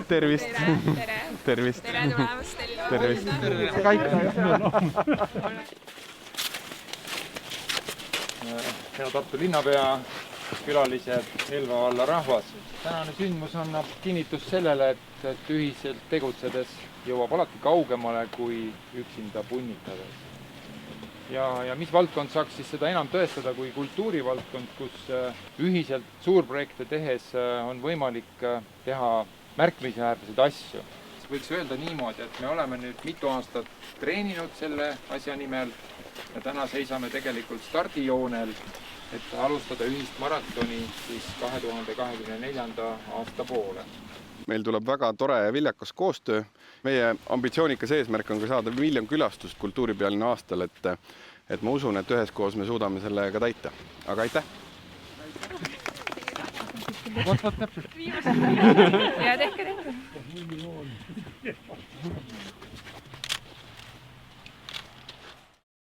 Tervist. Tere. Tervist. Tere tulemast Elva. Tervist. Hea Tartu linnapea, külalised, Elva valla rahvas. Tänane sündmus annab kinnitust sellele, et ühiselt tegutsedes jõuab alati kaugemale kui üksinda punnitades. Ja mis valdkond saaks siis seda enam tõestada kui kultuurivaldkond, kus ühiselt suurprojekte tehes on võimalik teha märkimisväärseid asju. Võiks öelda niimoodi, et me oleme nüüd mitu aastat treeninud selle asja nimel ja täna seisame tegelikult stardijoonel, et alustada ühist maratoni siis 2024. aasta poole. Meil tuleb väga tore ja viljakas koostöö. Meie ambitsioonikas eesmärk on ka saada 1 miljon külastust kultuuripealinna aastal, et ma usun, et üheskoos me suudame selle ka täita. Aga aitäh! Ja tehke